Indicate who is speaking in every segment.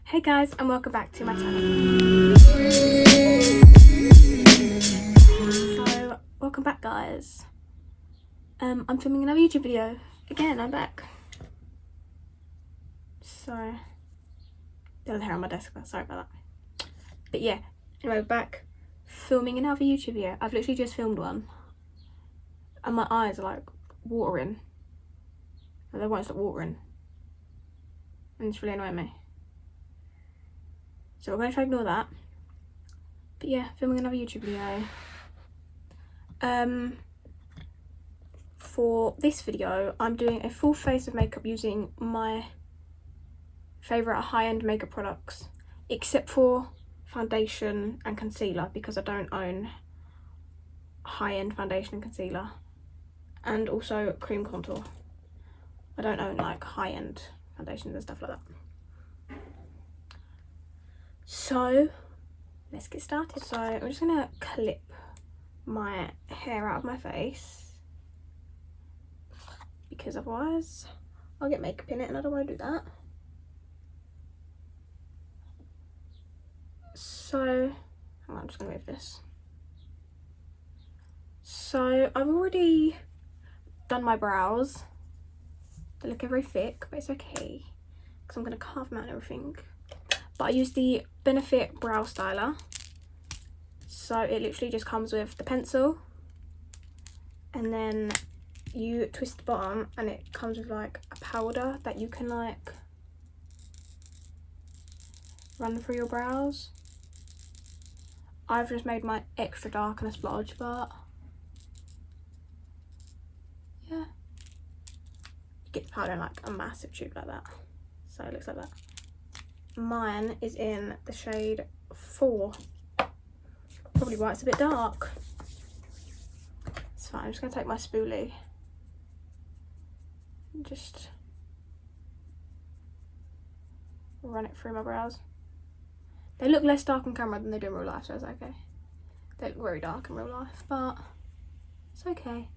Speaker 1: Hey guys, and welcome back to my channel. So, welcome back guys. I'm filming another YouTube video. Again, I'm back. So, there's hair on my desk, sorry about that. But yeah, anyway, we're back filming another YouTube video. I've literally just filmed one. And my eyes are like watering. And they won't stop watering. And it's really annoying me. So we're going to try to ignore that. But yeah, filming another YouTube video. For this video, I'm doing a full face of makeup using my favourite high-end makeup products. Except for foundation and concealer, because I don't own high-end foundation and concealer. And also cream contour. I don't own like high-end foundations and stuff like that. So, let's get started. So, I'm just going to clip my hair out of my face. Because otherwise, I'll get makeup in it and I don't want to do that. So, I'm just going to move this. So, I've already done my brows. They look very thick, but it's okay. Because I'm going to carve them out and everything. But I use the Benefit Brow Styler. So it literally just comes with the pencil. And then you twist the bottom and it comes with like a powder that you can like run through your brows. I've just made mine extra dark and a splodge, but yeah. You get the powder in like a massive tube like that. So it looks like that. Mine is in the shade 4. Probably why it's a bit dark. It's fine, I'm just going to take my spoolie and just run it through my brows. They look less dark on camera than they do in real life, so it's okay. They look very dark in real life, but it's okay.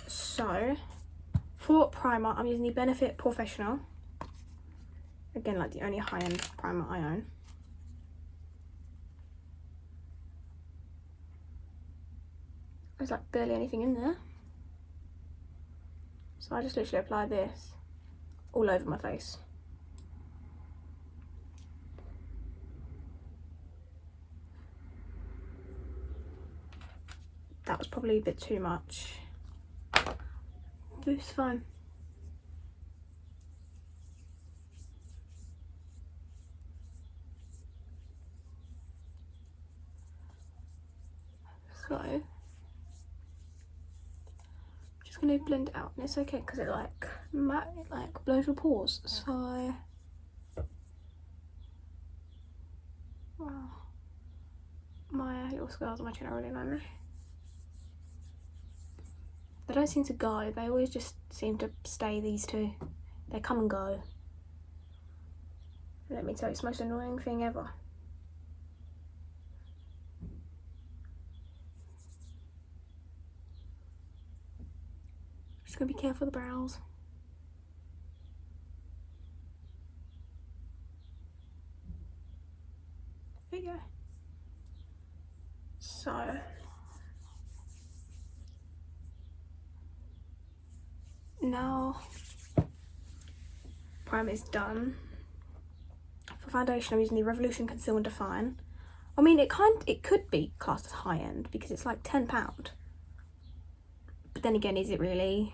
Speaker 1: So, for primer, I'm using the Benefit Professional. Again, like the only high-end primer I own. There's like barely anything in there. So I just literally apply this all over my face. That was probably a bit too much. But it's fine. So, I'm just going to blend it out, and it's okay because it like blows your pores. So, wow, my little scars on my chin are really annoying me. They don't seem to go. They always just seem to stay. These two, they come and go. Let me tell you, it's the most annoying thing ever. Just gonna be careful with the brows. There you go. So, now primer is done. For foundation, I'm using the Revolution Conceal and Define. I mean, it could be classed as high end because it's like £10. But then again, is it really?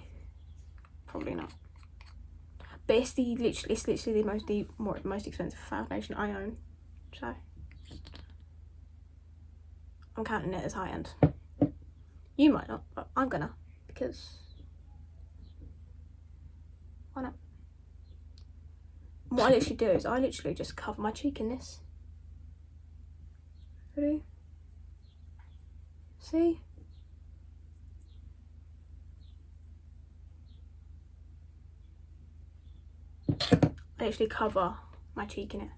Speaker 1: Probably not. But it's literally the most expensive foundation I own. So I'm counting it as high end. You might not, but I'm gonna, because why not? What I literally do is I literally just cover my cheek in this. Ready? See? I literally cover my cheek in it.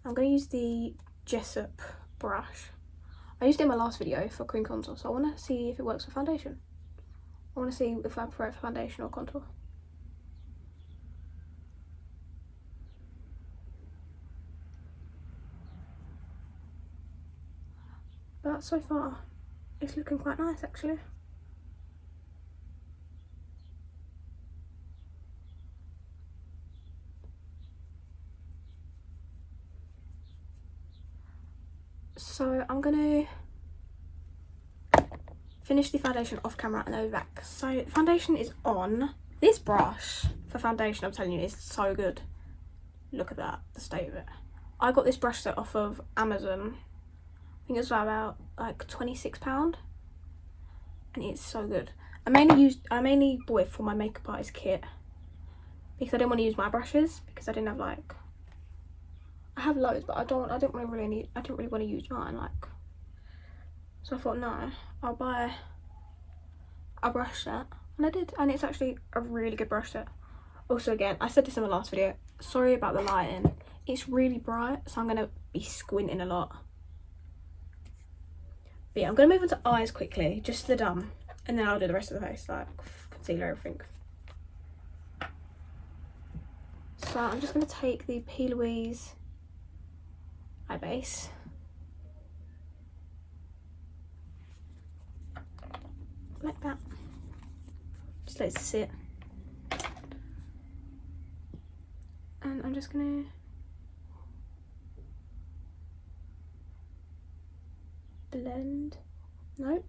Speaker 1: I'm going to use the Jessup brush. I used it in my last video for cream contour, so I want to see if it works for foundation. I want to see if I prefer it for foundation or contour. But so far, it's looking quite nice actually. So I'm gonna finish the foundation off camera and then be back. So foundation is on. This brush for foundation, I'm telling you, is so good. Look at that, the state of it. I got this brush set off of Amazon. I think it was about like £26, and it's so good. I mainly bought it for my makeup artist kit because I didn't want to use my brushes because I didn't have like. I have loads, but I didn't really want to use mine like. So I thought, no, I'll buy a brush set, and I did, and it's actually a really good brush set. Also, again, I said this in my last video, sorry about the lighting, it's really bright, so I'm gonna be squinting a lot. But yeah, I'm gonna move on to eyes quickly, just the dumb, and then I'll do the rest of the face, like concealer, everything. So I'm just gonna take the P. Louise eye base. Like that. Just let it sit. And I'm just gonna blend. Nope.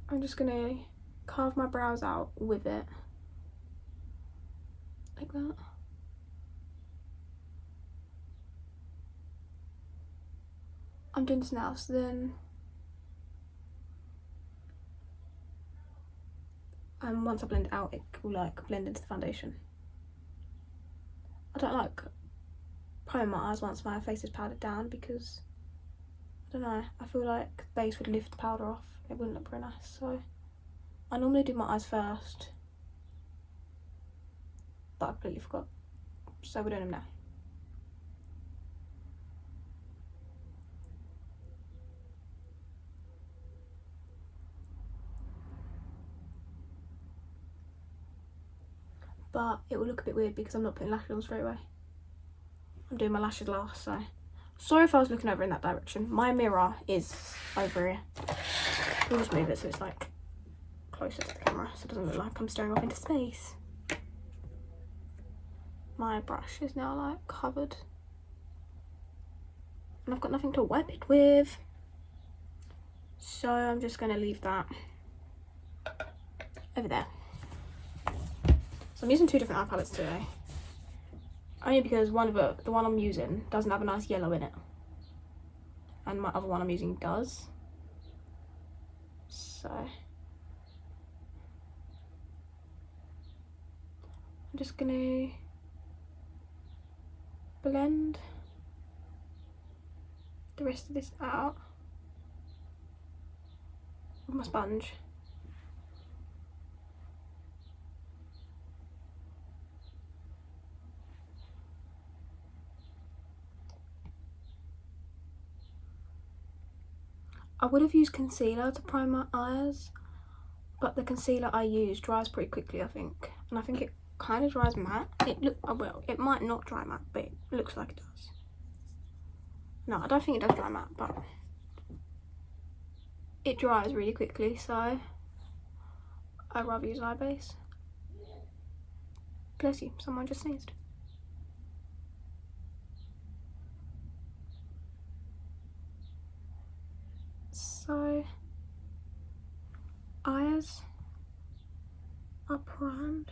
Speaker 1: I'm just gonna carve my brows out with it. Like that. I'm doing this now, so then once I blend it out, it will like blend into the foundation. I don't like priming my eyes once my face is powdered down because I don't know, I feel like the base would lift the powder off. It wouldn't look very nice, so I normally do my eyes first, but I completely forgot, so we're doing them now. But it will look a bit weird because I'm not putting lashes on straight away. I'm doing my lashes last, so sorry if I was looking over in that direction. My mirror is over here. We'll just move it so it's like closer to the camera so it doesn't look like I'm staring off into space. My brush is now like covered and I've got nothing to wipe it with, so I'm just going to leave that over there. So I'm using two different eye palettes today, only because the one I'm using doesn't have a nice yellow in it, and my other one I'm using does. So I'm just gonna blend the rest of this out with my sponge. I would have used concealer to prime my eyes, but the concealer I use dries pretty quickly, I think, and I think it kind of dries matte. It might not dry matte, but it looks like it does. No, I don't think it does dry matte, but it dries really quickly, so I'd rather use eye base. Bless you, someone just sneezed. So eyes are primed.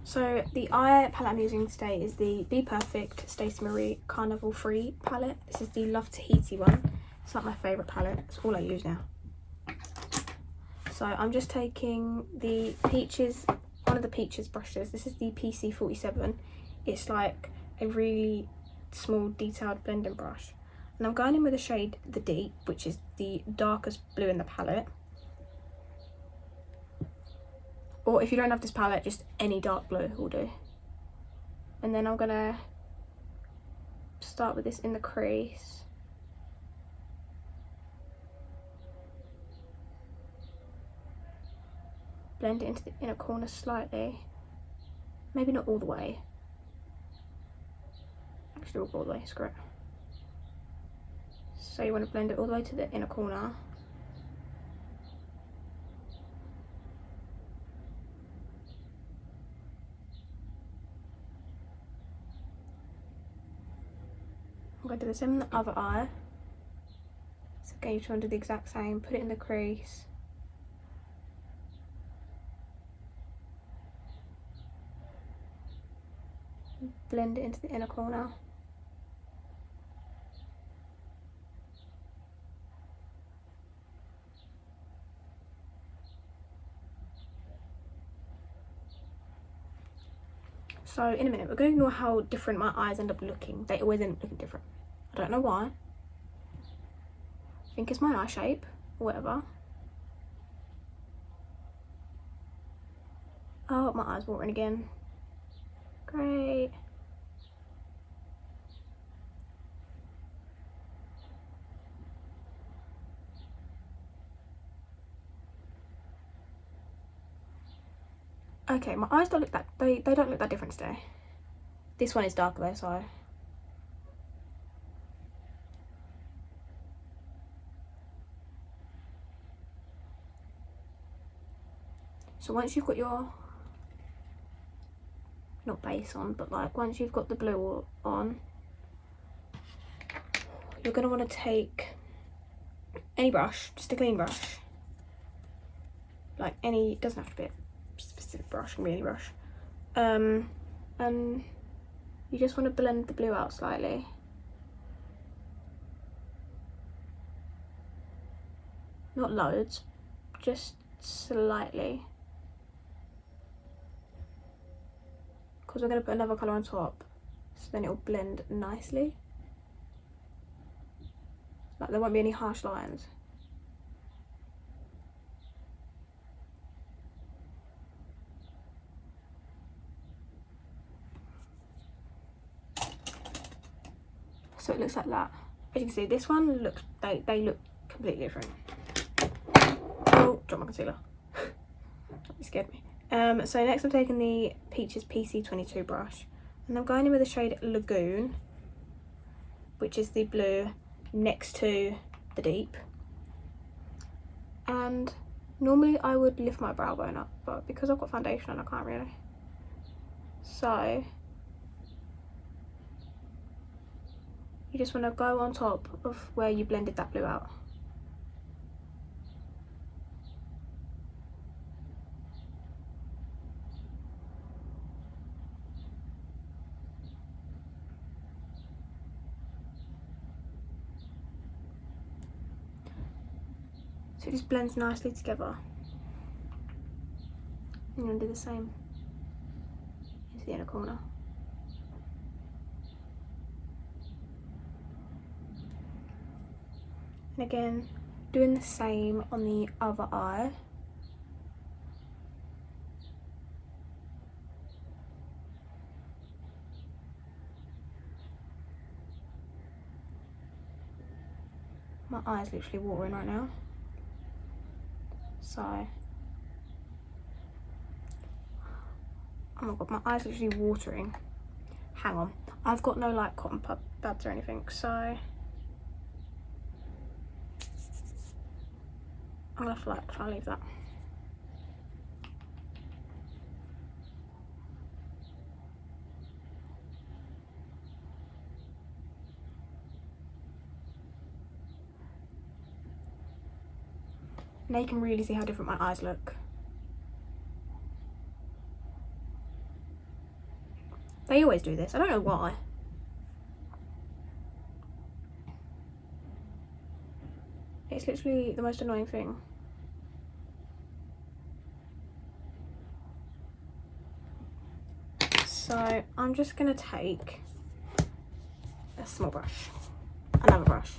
Speaker 1: So the eye palette I'm using today is the Be Perfect Stacey Marie Carnival Free palette. This is the Love Tahiti one. It's like my favourite palette. It's all I use now. So I'm just taking the peaches, one of the peaches brushes. This is the PC47. It's like a really small detailed blending brush. And I'm going in with the shade The Deep, which is the darkest blue in the palette. or if you don't have this palette, just any dark blue will do. And then I'm gonna start with this in the crease. Blend it into the inner corner slightly. Maybe not all the way. Actually, we'll go all the way, screw it. So you want to blend it all the way to the inner corner. I'm going to do the same in the other eye. So again, you try and do the exact same, put it in the crease. Blend it into the inner corner. So in a minute, we're going to ignore how different my eyes end up looking. They always end up looking different. I don't know why. I think it's my eye shape or whatever. Oh, my eye's watering again. Great. Okay, my eyes don't look that, they don't look that different today. This one is darker though, so. So once you've got your, not base on, but like once you've got the blue on, you're gonna wanna take any brush, just a clean brush. Like any, it doesn't have to be a specific brush, it can be any brush. And you just want to blend the blue out slightly. Not loads, just slightly. Because we're going to put another colour on top, so then it will blend nicely. Like there won't be any harsh lines. So it looks like that. As you can see, this one looks, they look completely different. Oh, drop my concealer. That scared me. So next I'm taking the Peaches PC22 brush, and I'm going in with the shade Lagoon, which is the blue next to the deep. And normally I would lift my brow bone up, but because I've got foundation on, I can't really. So you just want to go on top of where you blended that blue out. So it just blends nicely together. I'm going to do the same into the inner corner. And again, doing the same on the other eye. My eye's literally watering right now. So, oh my god, my eye's literally watering. Hang on, I've got no like cotton pads or anything, so I'm gonna have to like try and leave that. Now you can really see how different my eyes look. They always do this, I don't know why. It's literally the most annoying thing. So I'm just gonna take a small brush, another brush.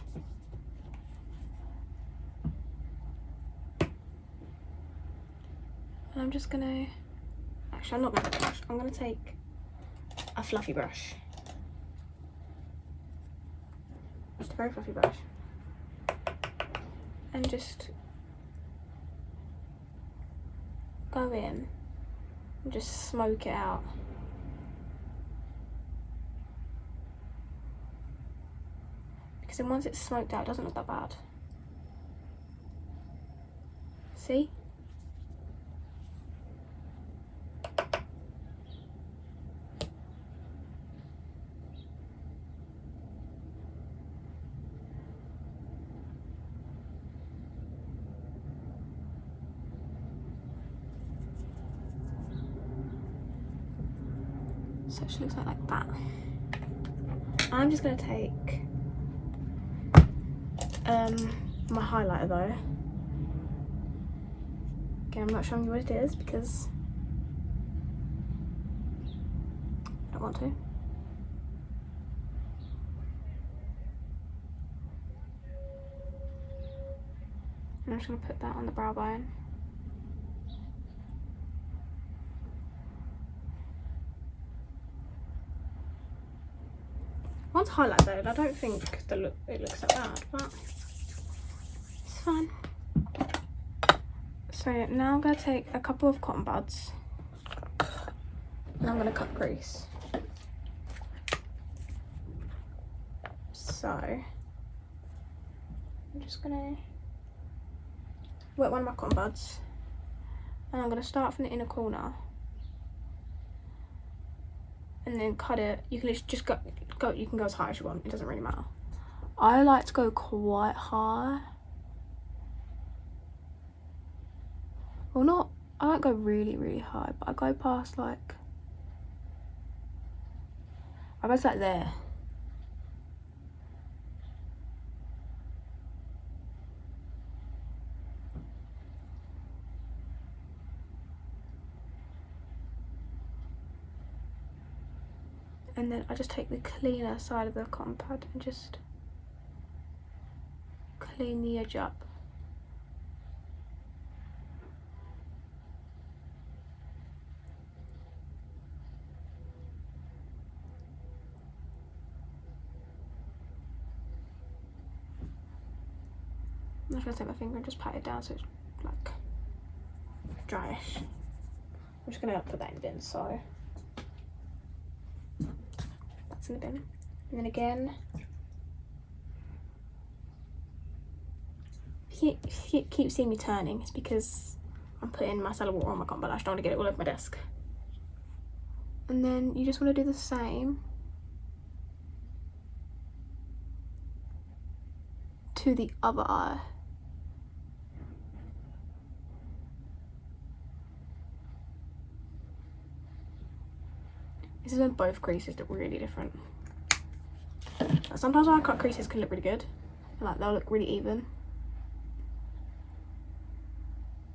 Speaker 1: And I'm just gonna, actually I'm not gonna take a brush, I'm gonna take a fluffy brush. Just a very fluffy brush. And just go in and just smoke it out. Because then once it's smoked out, it doesn't look that bad. See? So it looks like that. I'm just gonna take my highlighter though. Again, I'm not showing you what it is because I don't want to. And I'm just gonna put that on the brow bone. Once highlight though, I don't think it looks that bad, but it's fine. So now I'm going to take a couple of cotton buds and I'm going to cut crease. So I'm just going to wet one of my cotton buds and I'm going to start from the inner corner and then cut it. You can just go, you can go as high as you want, it doesn't really matter. I like to go quite high. Well, not, I don't go really high, but I go past like, I guess like there. And then I just take the cleaner side of the cotton pad and just clean the edge up. I'm just gonna take my finger and just pat it down so it's like dryish. I'm just gonna put that in the bin, so that's in the bin. And then again, if you keep seeing me turning, it's because I'm putting micellar water on my cotton, but I just don't want to get it all over my desk. And then you just want to do the same to the other eye. This is when both creases look really different. Sometimes when I cut creases can look really good, and like they'll look really even.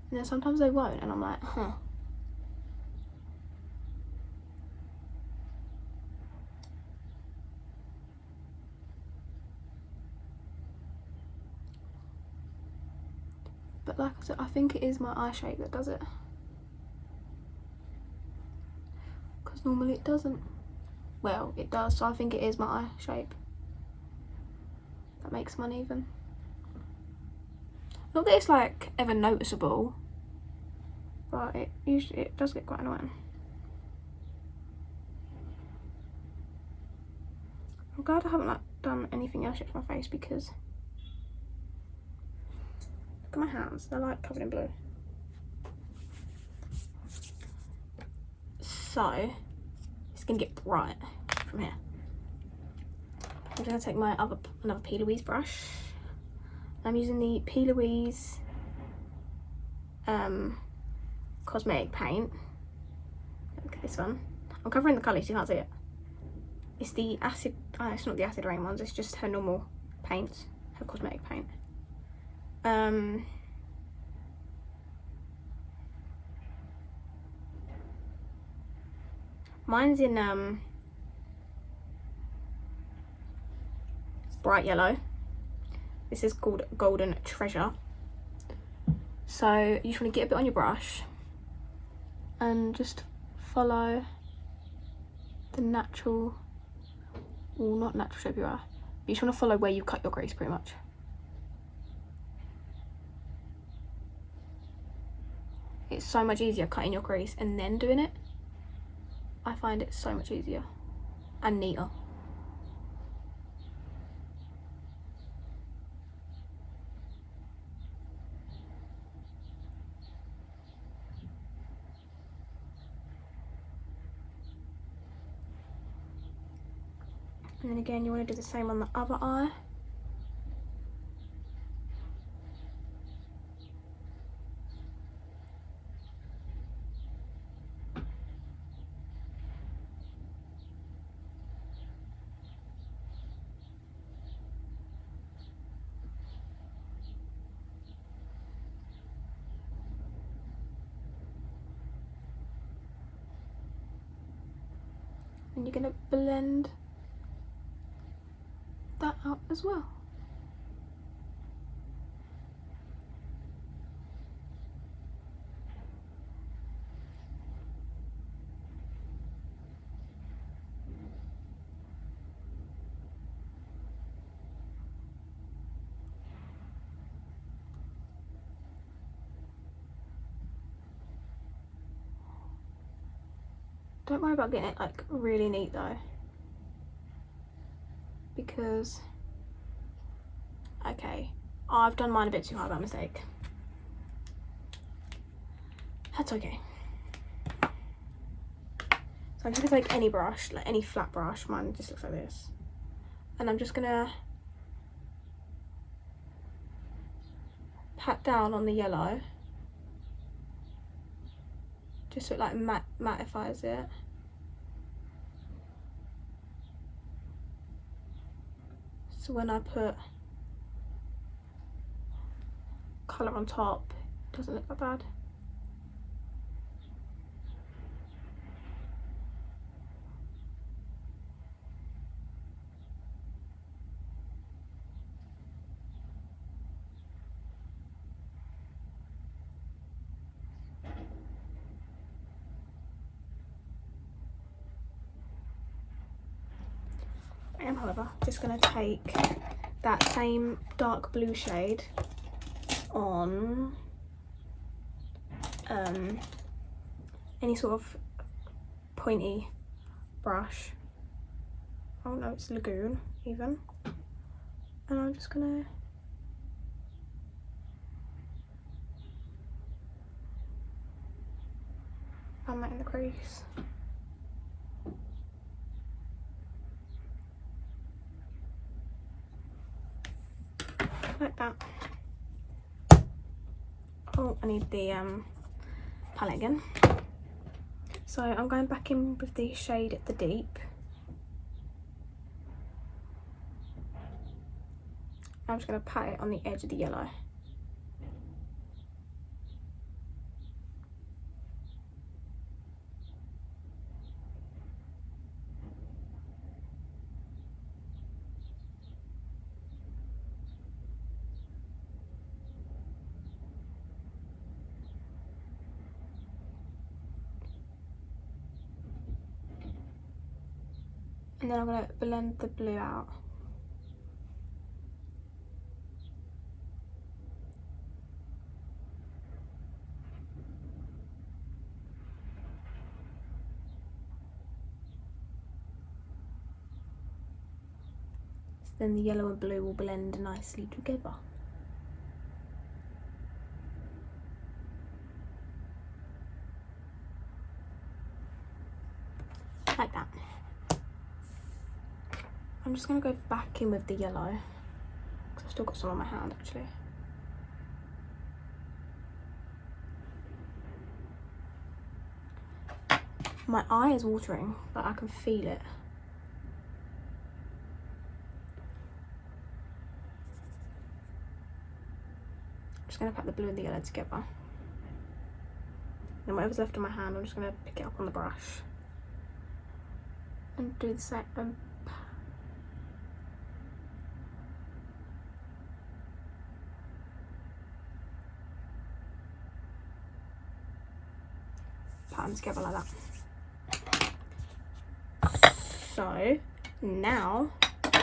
Speaker 1: And then sometimes they won't, and I'm like, huh. But like I said, I think it is my eye shape that does it. Because normally it doesn't. Well, it does, so I think it is my eye shape that makes them uneven. Not that it's like ever noticeable, but it does get quite annoying. I'm glad I haven't like done anything else yet to my face because look at my hands, they're like covered in blue. So it's gonna get bright from here. I'm gonna take my another P. Louise brush. I'm using the P. Louise cosmetic paint. Look at this one. I'm covering the colour so you can't see it. It's the acid, it's not the acid rain ones, it's just her normal paints, her cosmetic paint. Mine's in bright yellow. This is called Golden Treasure. So you just want to get a bit on your brush and just follow the natural, well, not natural shape you are, but you just want to follow where you cut your crease pretty much. It's so much easier cutting your crease and then doing it. I find it so much easier and neater. And then again, you want to do the same on the other eye. And you're going to blend that out as well. Don't worry about getting it like really neat though, because, okay, I've done mine a bit too hard by mistake. That's okay. So I'm just gonna take any brush, like any flat brush, mine just looks like this, and I'm just gonna pat down on the yellow, just so it like mattifies it. So when I put colour on top, it doesn't look that bad. I am, however, just going to take that same dark blue shade on any sort of pointy brush. Oh no, it's Lagoon even. And I'm just going to add that in the crease. Like that. Oh, I need the palette again. So I'm going back in with the shade The Deep. I'm just going to pat it on the edge of the yellow. And then I'm going to blend the blue out. So then the yellow and blue will blend nicely together. Like that. I'm just going to go back in with the yellow, because I've still got some on my hand actually. My eye is watering, but I can feel it. I'm just going to pat the blue and the yellow together. And whatever's left on my hand, I'm just going to pick it up on the brush and do the same. Patting come together like that. So now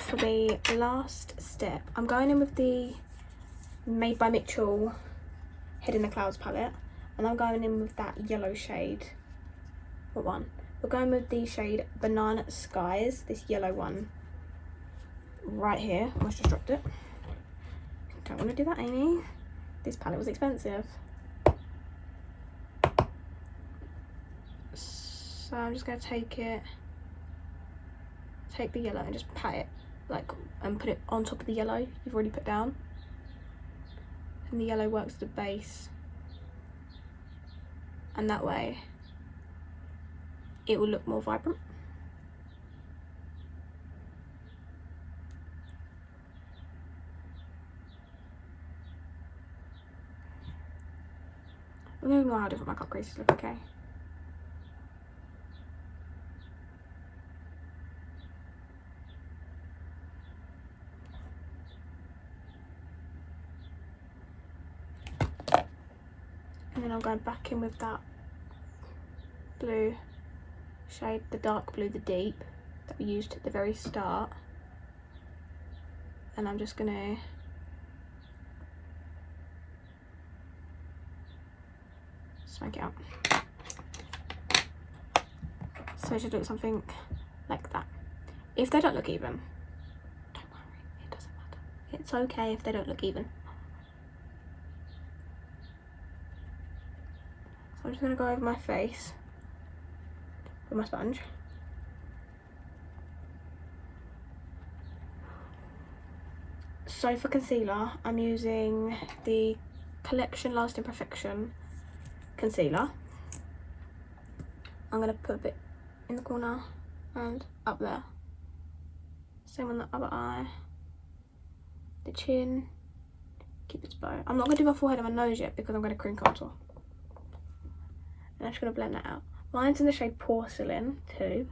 Speaker 1: for the last step, I'm going in with the Made by Mitchell Head in the Clouds palette, and I'm going in with that yellow shade. What one? We're going with the shade Banana Skies, this yellow one right here. Almost just dropped it. Don't want to do that, Amy. This palette was expensive. So I'm just going to take the yellow and just pat it, like, and put it on top of the yellow you've already put down. And the yellow works the base. And that way it will look more vibrant. I'm going to ignore how different my cut creases look, okay? And then I'm going back in with that blue shade, the dark blue, the deep, that we used at the very start. And I'm just gonna smoke it out. So it should look something like that. If they don't look even, don't worry, it doesn't matter. It's okay if they don't look even. So I'm just going to go over my face with my sponge. So for concealer, I'm using the Collection Lasting Perfection concealer. I'm going to put a bit in the corner and up there. Same on the other eye, the chin, Cupid's bow. I'm not going to do my forehead and my nose yet because I'm going to cream contour. And I'm just going to blend that out. Mine's in the shade Porcelain too.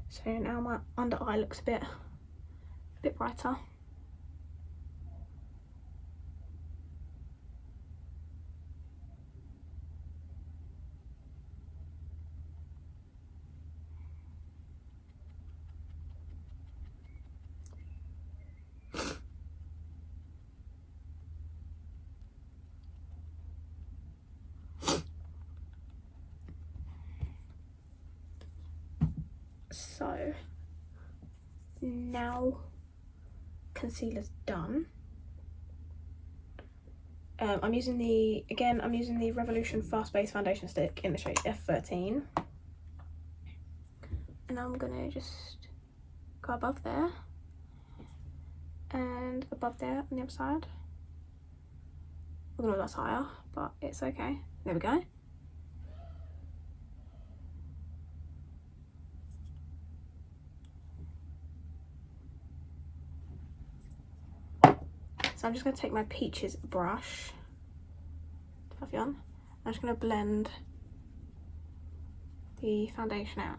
Speaker 1: So now my under eye looks a bit brighter. So now concealer's done. I'm using the Revolution Fast Base Foundation Stick in the shade F13. And I'm gonna just go above there and above there on the other side. I don't know if that's higher, but it's okay. There we go. So I'm just going to take my Peaches brush, fluffy on. I'm just going to blend the foundation out.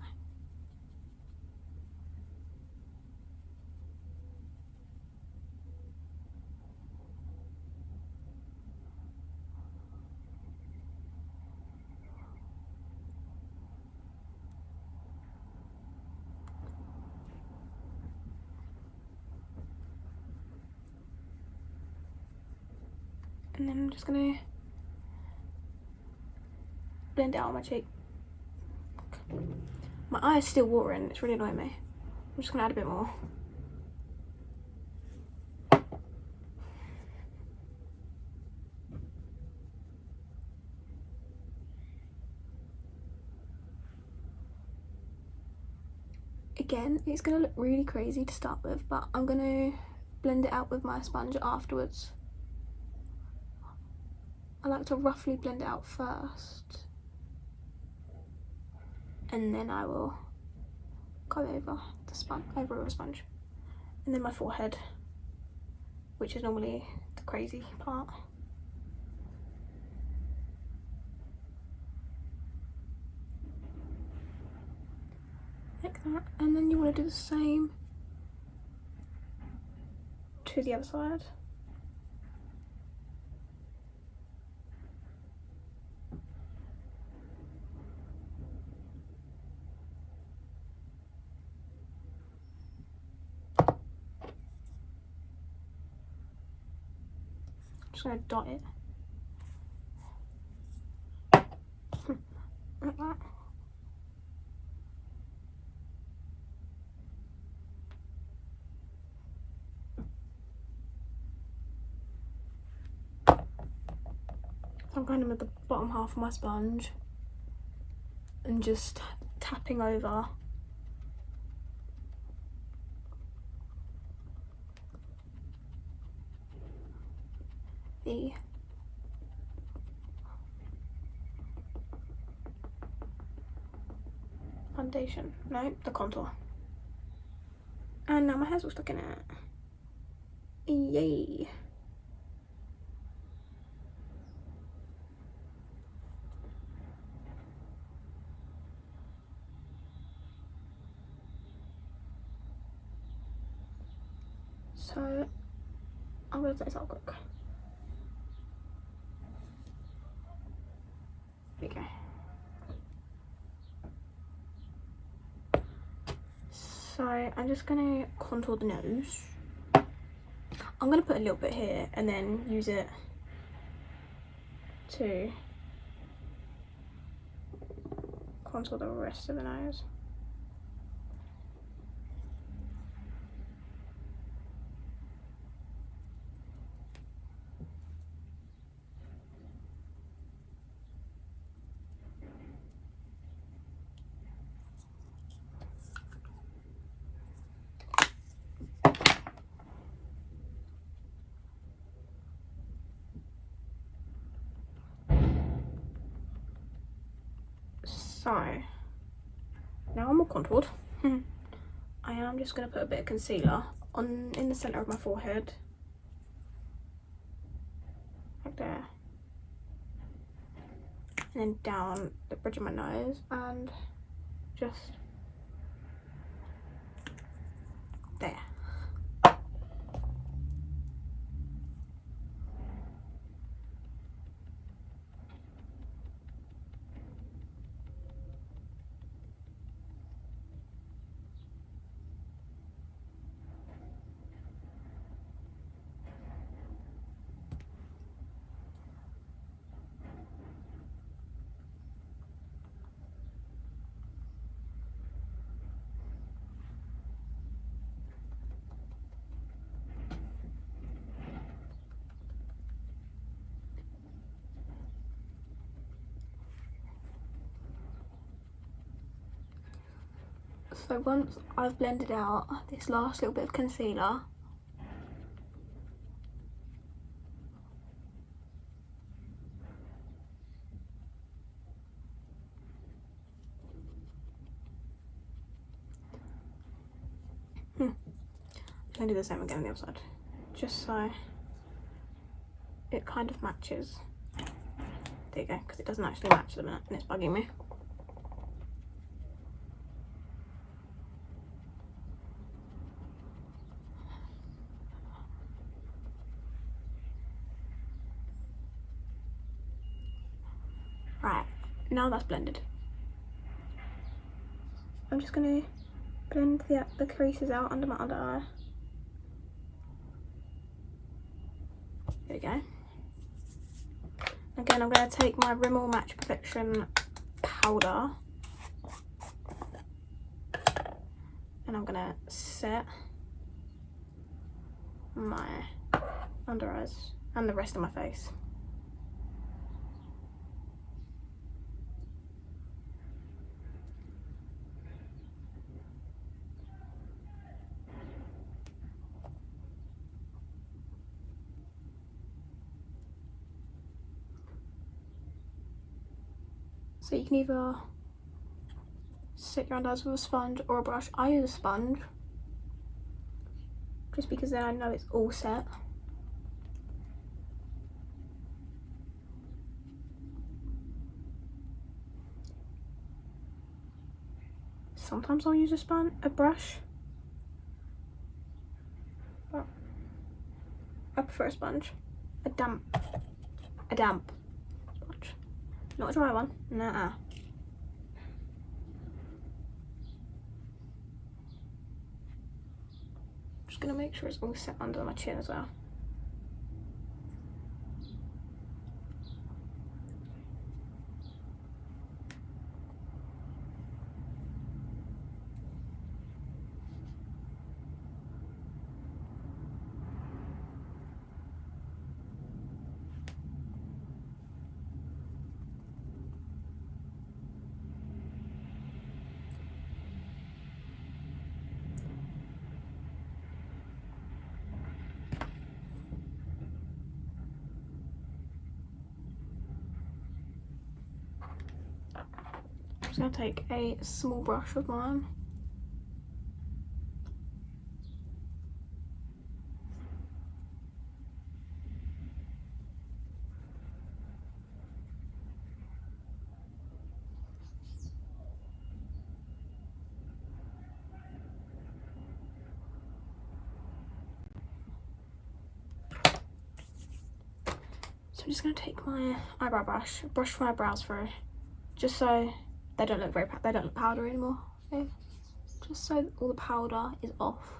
Speaker 1: And then I'm just going to blend it out on my cheek. My eye is still watering, it's really annoying me. I'm just going to add a bit more. Again, it's going to look really crazy to start with, but I'm going to blend it out with my sponge afterwards. I like to roughly blend it out first, and then I will go over with a sponge, and then my forehead, which is normally the crazy part. that, and then you want to do the same to the other side. Just gonna dot it like that. So I'm going in with the bottom half of my sponge and just tapping over the foundation, no, the contour. And now my hair's all stuck in it. Yay. So I'm gonna take this out quick. There you go. So I'm just gonna contour the nose. I'm gonna put a little bit here and then use it to contour the rest of the nose. So now I'm all contoured. I am just going to put a bit of concealer in the centre of my forehead, like there, and then down the bridge of my nose, and just there. So once I've blended out this last little bit of concealer, I'm going to do the same again on the other side, just so it kind of matches. There you go, because it doesn't actually match at the minute and it's bugging me. Right, now that's blended. I'm just going to blend the creases out under my under eye. There we go. Again, I'm going to take my Rimmel Match Perfection powder and I'm going to set my under eyes and the rest of my face. So you can either set your under eyes with a sponge or a brush. I use a sponge just because then I know it's all set. sometimes I'll use a brush, but I prefer a sponge, a damp sponge, not a dry one. Nah. Just gonna make sure it's all set under my chin as well. I'm just going to take a small brush of mine. So I'm just going to take my eyebrow brush my brows through, just so they don't look powdery anymore. Okay? Just so all the powder is off.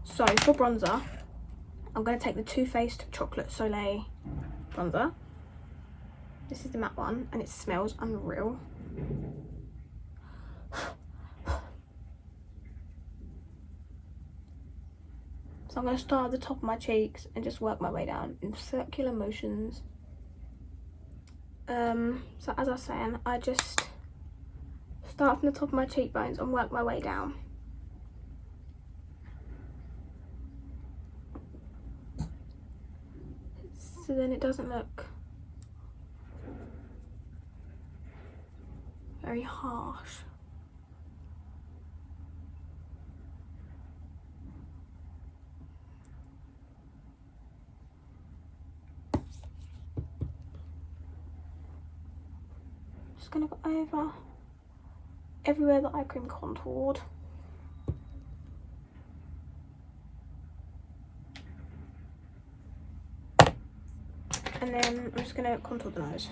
Speaker 1: So for bronzer, I'm going to take the Too Faced Chocolate Soleil bronzer. This is the matte one, and it smells unreal. So I'm going to start at the top of my cheeks and just work my way down in circular motions. So as I was saying, I just start from the top of my cheekbones and work my way down. So then it doesn't look very harsh. Just gonna go over everywhere that eye cream contoured. And then I'm just gonna contour the nose.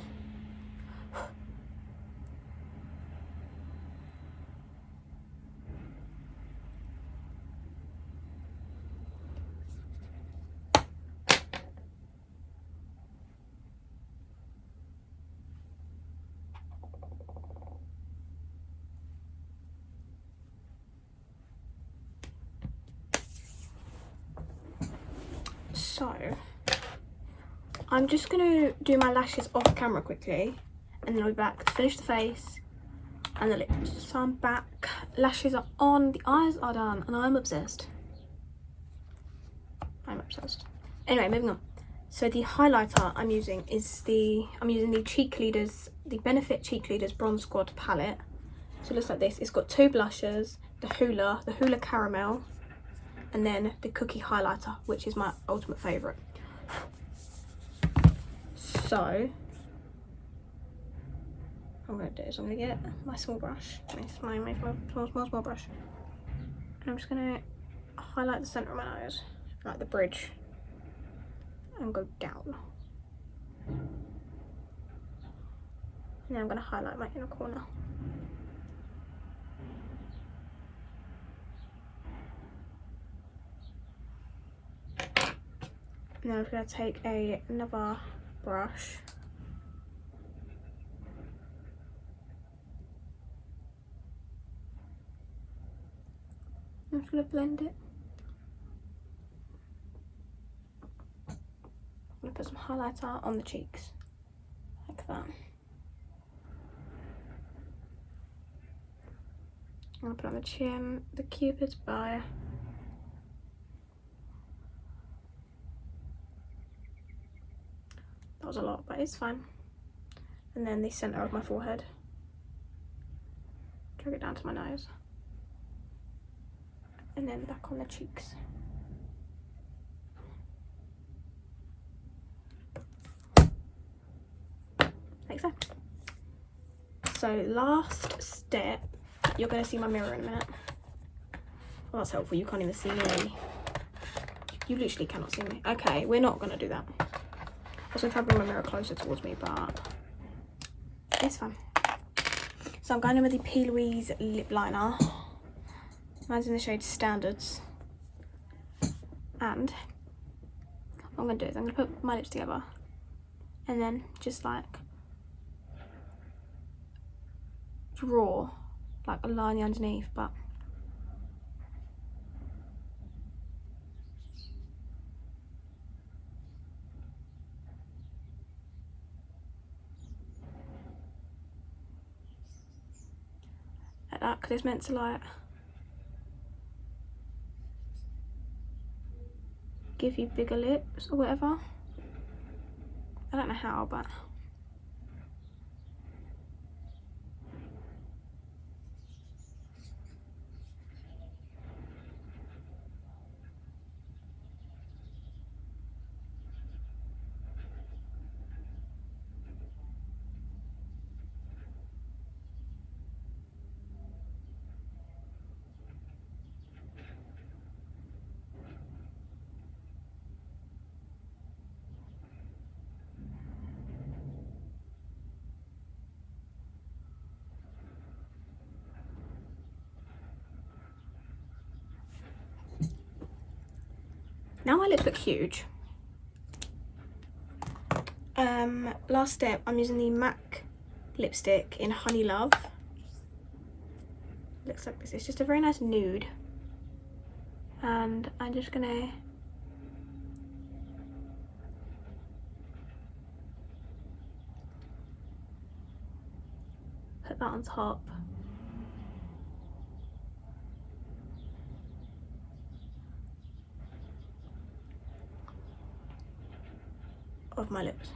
Speaker 1: So I'm just gonna do my lashes off camera quickly, and then I'll be back to finish the face and the lips. So I'm back, lashes are on, the eyes are done, and I'm obsessed. Anyway, moving on. So the highlighter I'm using is the Cheek Leaders, the Benefit Cheek Leaders Bronze Squad palette. So it looks like this. It's got two blushes, the Hoola Caramel, and then the Cookie highlighter, which is my ultimate favourite. So what I'm going to do is I'm going to get my small brush, my small brush, and I'm just going to highlight the centre of my nose, like the bridge, and go down. And then I'm going to highlight my inner corner. And then I'm going to take another brush I'm just going to blend it. I'm going to put some highlighter on the cheeks, like that. I'm going to put on the chin, the Cupid's bow. That was a lot, but it's fine. And then the centre of my forehead. Drag it down to my nose. And then back on the cheeks. Like so. So last step You're going to see my mirror in a minute. Well, that's helpful. You can't even see me. You literally cannot see me. Okay, we're not going to do that. I was going to try to bring my mirror closer towards me, but it's fine. So I'm going in with the P. Louise lip liner. Mine's in the shade Standards. And what I'm going to do is I'm going to put my lips together. And then just like draw like a line underneath, but like that, because it's meant to like give you bigger lips or whatever. I don't know how, but now my lips look huge. Last step, I'm using the MAC lipstick in Honey Love. Looks like this. It's just a very nice nude. And I'm just gonna put that on top. Of my lips.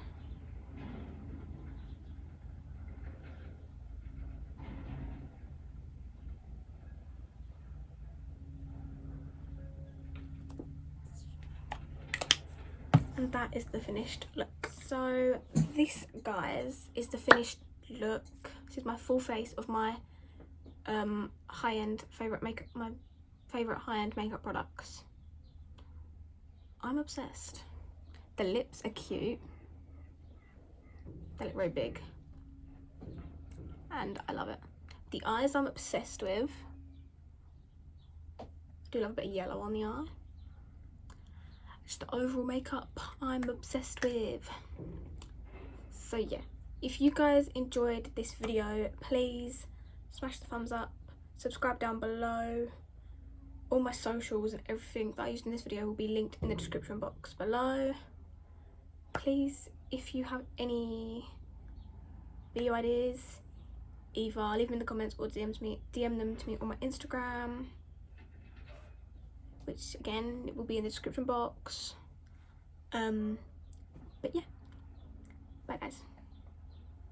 Speaker 1: And that is the finished look. So this, guys, is the finished look. This is my full face of my high-end favorite makeup, my favorite high-end makeup products. I'm obsessed. The lips are cute. They look very big. And I love it. The eyes I'm obsessed with. I do love a bit of yellow on the eye. Just the overall makeup I'm obsessed with. So yeah, if you guys enjoyed this video, please smash the thumbs up, subscribe down below. All my socials and everything that I used in this video will be linked in the description box below. Please, if you have any video ideas, either leave them in the comments or DM them to me on my Instagram, which again it will be in the description box. But yeah, bye guys.